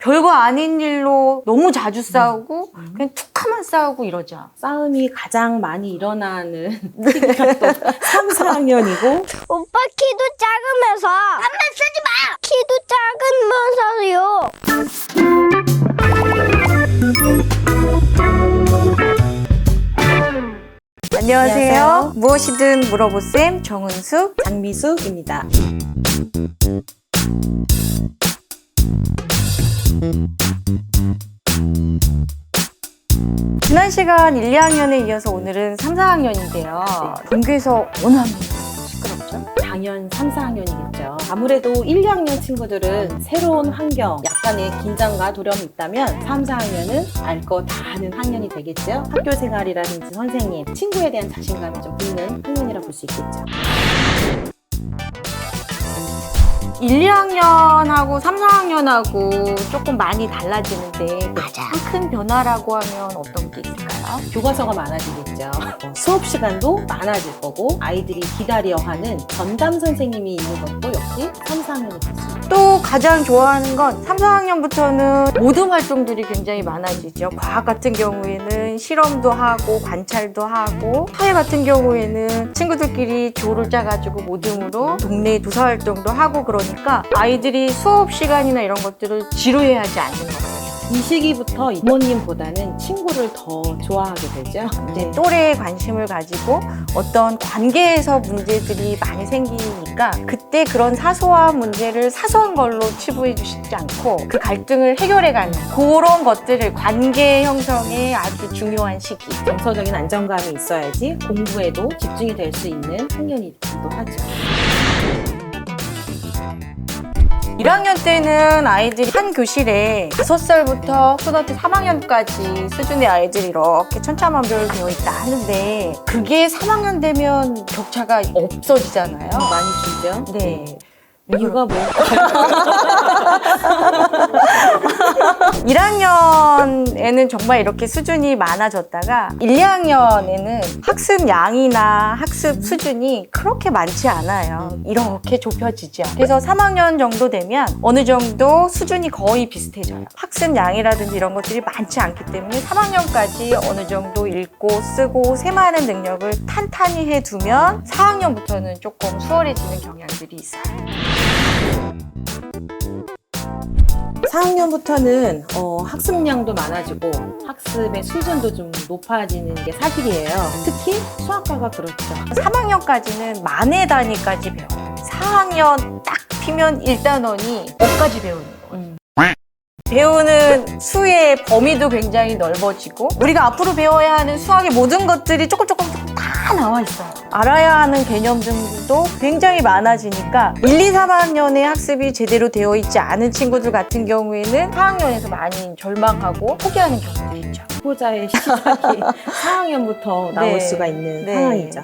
별거 아닌 일로 너무 자주 싸우고 그냥 툭하면 싸우고 이러죠. 싸움이 가장 많이 일어나는 시기가 또 3, 4학년이고 오빠 키도 작으면서 안만 쓰지 마! 키도 작으면서요. 안녕하세요. 무엇이든 물어보쌤 정은숙. 장미숙입니다. 지난 시간 1, 2학년에 이어서 오늘은 3, 4학년인데요. 본교에서 워낙 시끄럽죠? 당연 3, 4학년이겠죠. 아무래도 1, 2학년 친구들은 새로운 환경, 약간의 긴장과 두려움이 있다면 3, 4학년은 알 거 다 아는 학년이 되겠죠. 학교 생활이라든지 선생님, 친구에 대한 자신감이 좀 있는 학년이라 볼 수 있겠죠. 1, 2학년하고 3, 4학년하고 조금 많이 달라지는데 가장 큰 변화라고 하면 어떤 게 있을까요? 교과서가 많아지겠죠. 수업 시간도 많아질 거고 아이들이 기다려하는 전담 선생님이 있는 것도 역시 3, 4학년이 될 수 있습니다. 또 가장 좋아하는 건 3, 4학년부터는 모든 활동들이 굉장히 많아지죠. 과학 같은 경우에는 실험도 하고 관찰도 하고, 사회 같은 경우에는 친구들끼리 조를 짜가지고 모둠으로 동네 도사 활동도 하고, 그러니까 아이들이 수업 시간이나 이런 것들을 지루해하지 않는 것 같아요. 이 시기부터 부모님보다는 친구를 더 좋아하게 되죠. 이제 또래에 관심을 가지고 어떤 관계에서 문제들이 많이 생기니까 그때 그런 사소한 문제를 사소한 걸로 치부해 주시지 않고 그 갈등을 해결해가는 그런 것들을 관계 형성에 아주 중요한 시기. 정서적인 안정감이 있어야지 공부에도 집중이 될 수 있는 학년이기도 하죠. 1학년 때는 아이들이 한 교실에 5살부터 초등학교 3학년까지 수준의 아이들이 이렇게 천차만별로 되어 있다 하는데 그게 3학년 되면 격차가 없어지잖아요. 많이 줄죠. 네. 이유가 뭘까요? 1학년에는 정말 이렇게 수준이 많아졌다가 1, 2학년에는 학습 양이나 학습 수준이 그렇게 많지 않아요. 이렇게 좁혀지죠. 그래서 3학년 정도 되면 어느 정도 수준이 거의 비슷해져요. 학습 양이라든지 이런 것들이 많지 않기 때문에 3학년까지 어느 정도 읽고 쓰고 세마하는 능력을 탄탄히 해두면 4학년부터는 조금 수월해지는 경향들이 있어요. 4학년부터는 학습량도 많아지고 학습의 수준도 좀 높아지는 게 사실이에요. 특히 수학과가 그렇죠. 3학년까지는 만의 단위까지 배워요. 4학년 딱 피면 1단원이 5까지 배우는 거예요. 배우는 수의 범위도 굉장히 넓어지고 우리가 앞으로 배워야 하는 수학의 모든 것들이 조금 다 나와 있어요. 알아야 하는 개념들도 굉장히 많아지니까 1, 2, 3학년의 학습이 제대로 되어 있지 않은 친구들 같은 경우에는 4학년에서 많이 절망하고 포기하는 경우도 있죠. 후보자의 시작이 4학년부터 나올 네. 수가 있는 네. 상황이죠.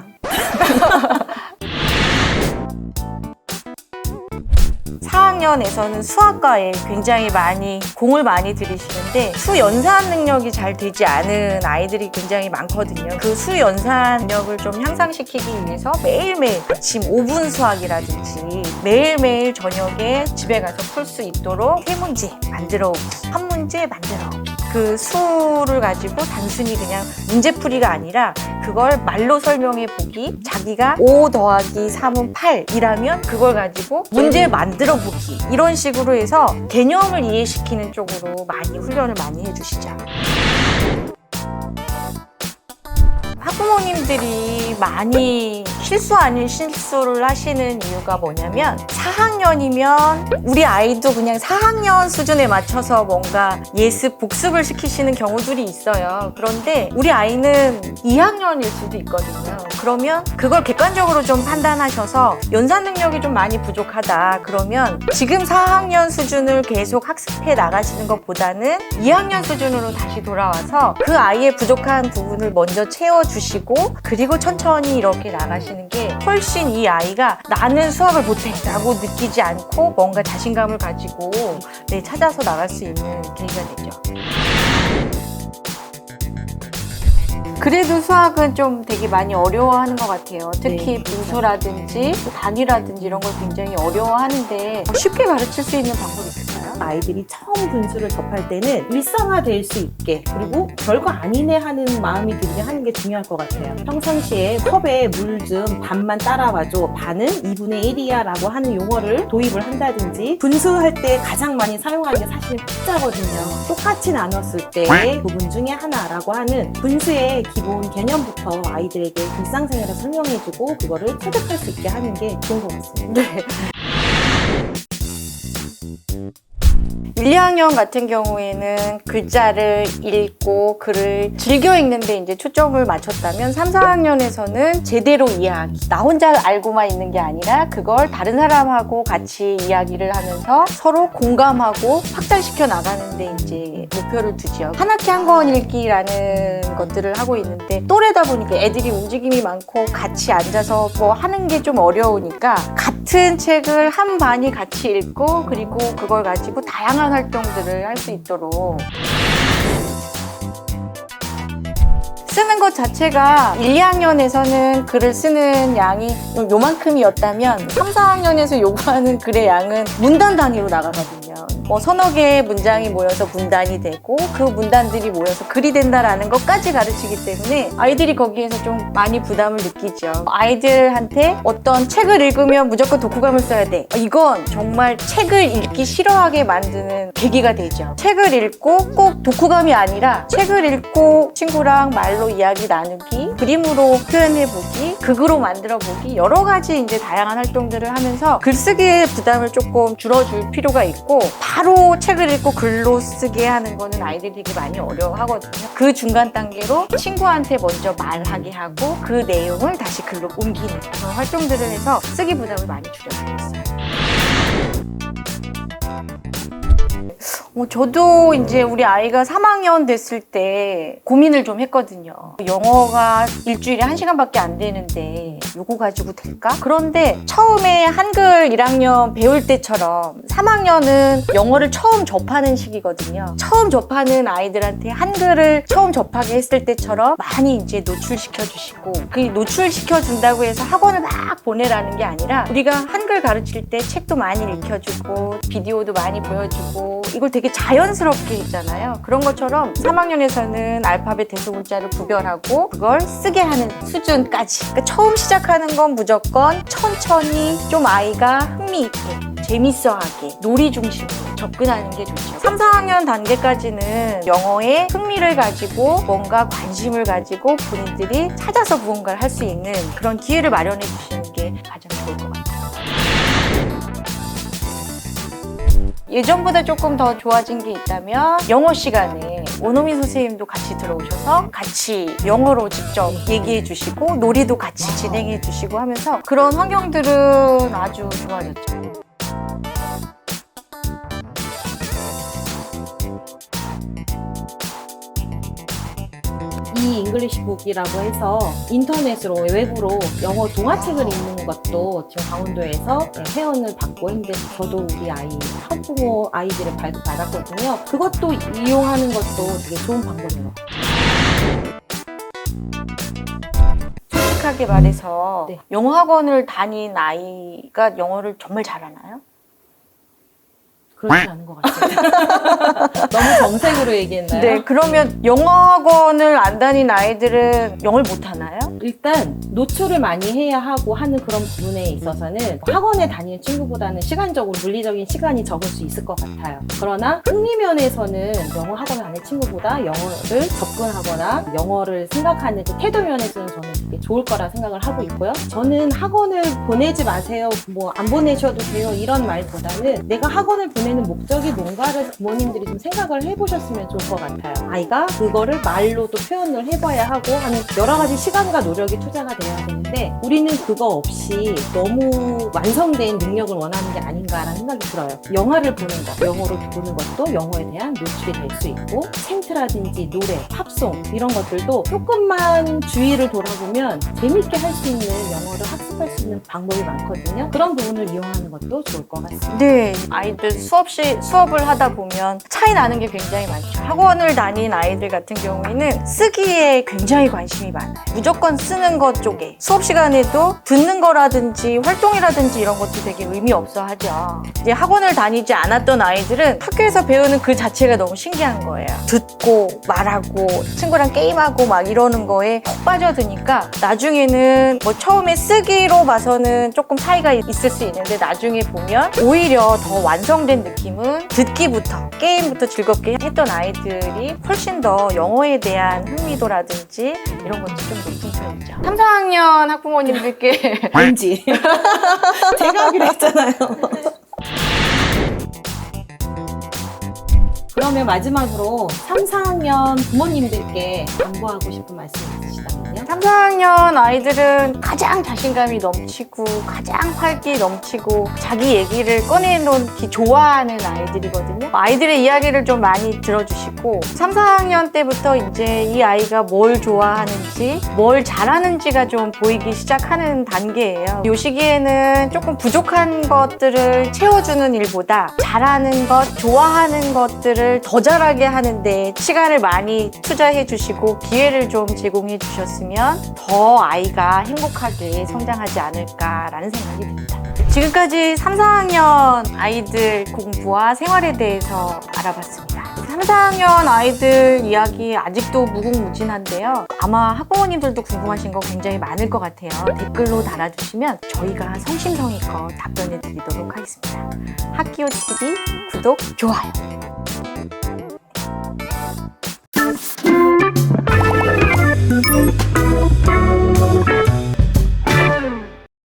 4학년에서는 수학과에 굉장히 많이 공을 많이 들이시는데 수연산 능력이 잘 되지 않은 아이들이 굉장히 많거든요. 그 수연산 능력을 좀 향상시키기 위해서 매일매일 아침 5분 수학이라든지 매일매일 저녁에 집에 가서 풀 수 있도록 3문제 만들어 오기, 한 문제 만들어 오기. 그 수를 가지고 단순히 그냥 문제풀이가 아니라 그걸 말로 설명해 보기, 자기가 5 더하기 3은 8이라면 그걸 가지고 문제 만들어 보기, 이런 식으로 해서 개념을 이해시키는 쪽으로 많이 훈련을 많이 해주시죠. 학부모님들이 많이 실수 아닌 실수를 하시는 이유가 뭐냐면 4학년이면 우리 아이도 그냥 4학년 수준에 맞춰서 뭔가 예습, 복습을 시키시는 경우들이 있어요. 그런데 우리 아이는 2학년일 수도 있거든요. 그러면 그걸 객관적으로 좀 판단하셔서 연산 능력이 좀 많이 부족하다. 그러면 지금 4학년 수준을 계속 학습해 나가시는 것보다는 2학년 수준으로 다시 돌아와서 그 아이의 부족한 부분을 먼저 채워주시고 그리고 천천히 이렇게 나가시는 게 훨씬 이 아이가 나는 수학을 못해 라고 느끼지 않고 뭔가 자신감을 가지고 찾아서 나갈 수 있는 계기가 되죠. 그래도 수학은 좀 되게 많이 어려워하는 것 같아요. 특히 네. 분수라든지 단위라든지 이런 걸 굉장히 어려워하는데 쉽게 가르칠 수 있는 방법이 있을까요? 아이들이 처음 분수를 접할 때는 일상화될 수 있게 그리고 별거 아니네 하는 마음이 들게 하는 게 중요할 것 같아요. 평상시에 컵에 물 좀 반만 따라와줘, 반은 2분의 1이야 라고 하는 용어를 도입을 한다든지, 분수할 때 가장 많이 사용하는 게 사실 숫자거든요. 똑같이 나눴을 때의 부분 중에 하나라고 하는 분수의 기본 개념부터 아이들에게 일상생활에 설명해주고 그거를 체득할 수 있게 하는 게 좋은 것 같습니다. 네. 1, 2학년 같은 경우에는 글자를 읽고 글을 즐겨 읽는데 이제 초점을 맞췄다면 3, 4학년에서는 제대로 이야기, 나 혼자 알고만 있는 게 아니라 그걸 다른 사람하고 같이 이야기를 하면서 서로 공감하고 확장시켜 나가는데 이제 목표를 두죠. 한 학기 한 권 읽기라는 것들을 하고 있는데 또래다 보니까 애들이 움직임이 많고 같이 앉아서 뭐 하는 게 좀 어려우니까 같은 책을 한 반이 같이 읽고 그리고 그걸 가지고 다양한 활동들을 할 수 있도록 쓰는 것 자체가 1, 2학년에서는 글을 쓰는 양이 요만큼이었다면 3, 4학년에서 요구하는 글의 양은 문단 단위로 나가거든요. 뭐 서너 개의 문장이 모여서 문단이 되고 그 문단들이 모여서 글이 된다라는 것까지 가르치기 때문에 아이들이 거기에서 좀 많이 부담을 느끼죠. 아이들한테 어떤 책을 읽으면 무조건 독후감을 써야 돼. 이건 정말 책을 읽기 싫어하게 만드는 계기가 되죠. 책을 읽고 꼭 독후감이 아니라 책을 읽고 친구랑 말로 이야기 나누기, 그림으로 표현해보기, 극으로 만들어보기, 여러 가지 이제 다양한 활동들을 하면서 글쓰기의 부담을 조금 줄여줄 필요가 있고, 바로 책을 읽고 글로 쓰게 하는 거는 아이들이 되게 많이 어려워하거든요. 그 중간 단계로 친구한테 먼저 말하게 하고 그 내용을 다시 글로 옮기는 그런 활동들을 해서 쓰기 부담을 많이 줄여주고 있어요. 저도 이제 우리 아이가 3학년 됐을 때 고민을 좀 했거든요. 영어가 일주일에 1시간밖에 안 되는데 요거 가지고 될까? 그런데 처음에 한글 1학년 배울 때처럼 3학년은 영어를 처음 접하는 시기거든요. 처음 접하는 아이들한테 한글을 처음 접하게 했을 때처럼 많이 이제 노출시켜 주시고, 그 노출시켜 준다고 해서 학원을 막 보내라는 게 아니라 우리가 한글 가르칠 때 책도 많이 읽혀주고 비디오도 많이 보여주고 이걸 되게 자연스럽게 했잖아요. 그런 것처럼 3학년에서는 알파벳 대소문자를 구별하고 그걸 쓰게 하는 수준까지. 그러니까 처음 시작하는 건 무조건 천천히 좀 아이가 흥미있게 재밌어하게 놀이 중심으로 접근하는 게 좋죠. 3, 4학년 단계까지는 영어에 흥미를 가지고 뭔가 관심을 가지고 본인들이 찾아서 무언가를 할 수 있는 그런 기회를 마련해 주시는 게 가장 좋을 것 같아요. 예전보다 조금 더 좋아진 게 있다면 영어 시간에 원어민 선생님도 같이 들어오셔서 같이 영어로 직접 얘기해 주시고 놀이도 같이 진행해 주시고 하면서 그런 환경들은 아주 좋아졌죠. 이 잉글리시북이라고 해서 인터넷으로 외부로 영어 동화책을 읽는 것도 지금 강원도에서 회원을 받고 있는데 저도 우리 아이 학부모 아이들을 발급받았거든요. 그것도 이용하는 것도 되게 좋은 방법이에요. 솔직하게 말해서 네. 영어 학원을 다닌 아이가 영어를 정말 잘하나요? 그렇지 않은 것 같아요. 너무 정색으로 얘기했나요? 네, 그러면 영어 학원을 안 다닌 아이들은 영어를 못하나요? 일단 노출을 많이 해야 하고 하는 그런 부분에 있어서는 학원에 다니는 친구보다는 시간적으로 물리적인 시간이 적을 수 있을 것 같아요. 그러나 흥미면에서는 영어 학원을 다니는 친구보다 영어를 접근하거나 영어를 생각하는 그 태도 면에서는 저는 되게 좋을 거라 생각을 하고 있고요. 저는 학원을 보내지 마세요, 뭐 안 보내셔도 돼요 이런 말보다는 내가 학원을 보내는 목적이 뭔가를 부모님들이 좀 생각을 해보셨으면 좋을 것 같아요. 아이가 그거를 말로도 표현을 해봐야 하고 하는 여러 가지 시간과 노력이 투자가 돼야 되는데 우리는 그거 없이 너무 완성된 능력을 원하는 게 아닌가라는 생각이 들어요. 영화를 보는 것, 영어로 보는 것도 영어에 대한 노출이 될 수 있고 챈트라든지 노래, 팝송 이런 것들도 조금만 주위를 돌아보면 재밌게 할 수 있는 영어를 학습할 수 있는 방법이 많거든요. 그런 부분을 이용하는 것도 좋을 것 같습니다. 네, 아이들 수업을 하다 보면 차이 나는 게 굉장히 많죠. 학원을 다닌 아이들 같은 경우에는 쓰기에 굉장히 관심이 많아요. 무조건 신경 쓰는 것 쪽에 수업 시간에도 듣는 거라든지 활동이라든지 이런 것도 되게 의미 없어 하죠. 이제 학원을 다니지 않았던 아이들은 학교에서 배우는 그 자체가 너무 신기한 거예요. 듣고 말하고 친구랑 게임하고 막 이러는 거에 푹 빠져드니까 나중에는 뭐 처음에 쓰기로 봐서는 조금 차이가 있을 수 있는데 나중에 보면 오히려 더 완성된 느낌은 듣기부터 게임부터 즐겁게 했던 아이들이 훨씬 더 영어에 대한 흥미도라든지 이런 것도 좀 높은 편이죠. 3, 4학년 학부모님들께 왠지 제가 하기로 했잖아요. 그러면 마지막으로 3, 4학년 부모님들께 당부하고 싶은 말씀 있으시다면요? 3, 4학년 아이들은 가장 자신감이 넘치고 가장 활기 넘치고 자기 얘기를 꺼내놓기 좋아하는 아이들이거든요. 아이들의 이야기를 좀 많이 들어주시고 3, 4학년 때부터 이제 이 아이가 뭘 좋아하는지 뭘 잘하는지가 좀 보이기 시작하는 단계예요. 이 시기에는 조금 부족한 것들을 채워주는 일보다 잘하는 것, 좋아하는 것들을 더 잘하게 하는데 시간을 많이 투자해 주시고 기회를 좀 제공해 주셨으면 더 아이가 행복하게 성장하지 않을까라는 생각이 듭니다. 지금까지 3, 4학년 아이들 공부와 생활에 대해서 알아봤습니다. 3, 4학년 아이들 이야기 아직도 무궁무진한데요. 아마 학부모님들도 궁금하신 거 굉장히 많을 것 같아요. 댓글로 달아주시면 저희가 성심성의껏 답변해 드리도록 하겠습니다. 학기호TV 구독, 좋아요.